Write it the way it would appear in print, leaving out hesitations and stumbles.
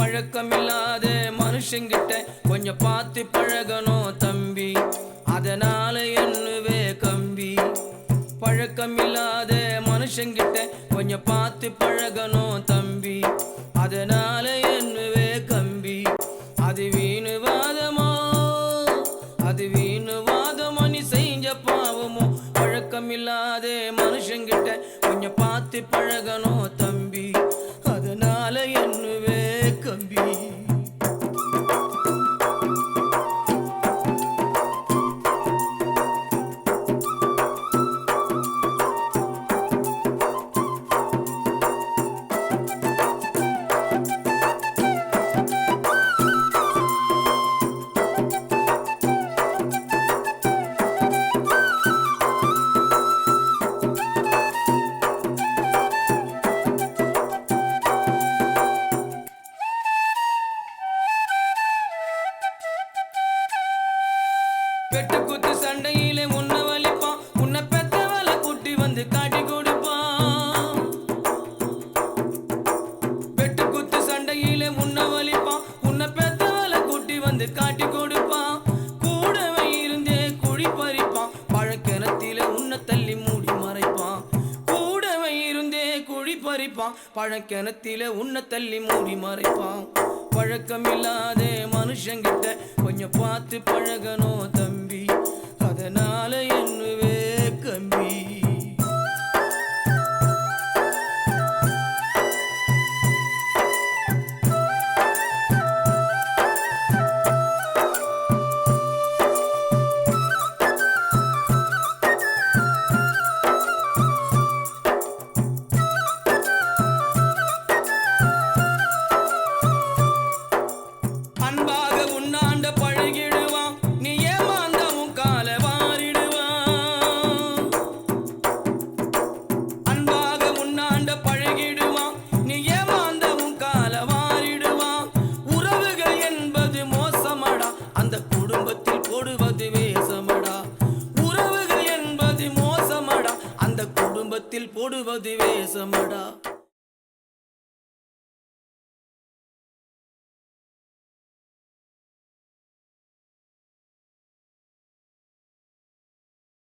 பழக்கமில்லாத மனுஷங்கிட்ட கொஞ்சம் பார்த்து பழகணும் தம்பி, அதனால என்னவே கம்பி. பழக்கமில்லாத மனுஷங்கிட்ட கொஞ்சம் பார்த்து பழகணும் தம்பி, அதனால என்னவே கம்பி. அது வீணுவாதமோ, அது வீணுவாதமோ, நீ செஞ்ச பாவமோ. பழக்கமில்லாத மனுஷங்கிட்ட கொஞ்சம் பார்த்து பழகணும் தம்பி, அதனால என்னவே கம்பி. வெட்டு குத்து சண்டையிலே உன்னை வலிப்பான், உன்னை பெத்தவளை கூட்டி வந்து காட்டி கொடுப்பான். வெட்டு குத்து சண்டையிலே உன்னை வலிப்பான், உன்னை பெத்தவளை கூட்டி வந்து காட்டி கொடுப்பான். கூடவே இருந்தே குழி பறிப்பான், பழக்கிணத்திலே உன்னை தள்ளி மூடி மறைப்பான். கூடவே இருந்தே குழி பறிப்பான், பழக்கிணத்திலே உன்னை தள்ளி மூடி மறைப்பான். பழக்கமில்லாத மனுஷங்கிட்ட கொஞ்சம் பார்த்து பழகணும் தம்பி, அதனால என்னவே கம்பி. அன்பாக உன்னாண்ட பழகிடுவான், நீ ஏமாந்த உன் கால வாரிடுவான். அன்பாக உன்னாண்ட பழகிடுவான், நீ ஏமாந்த உன் கால வாரிடுவான். உறவுகள் என்பது மோசமடா, அந்த குடும்பத்தில் போடுவது வேஷமடா. உறவுகள் என்பது மோசமடா, அந்த குடும்பத்தில் போடுவது வேஷமடா.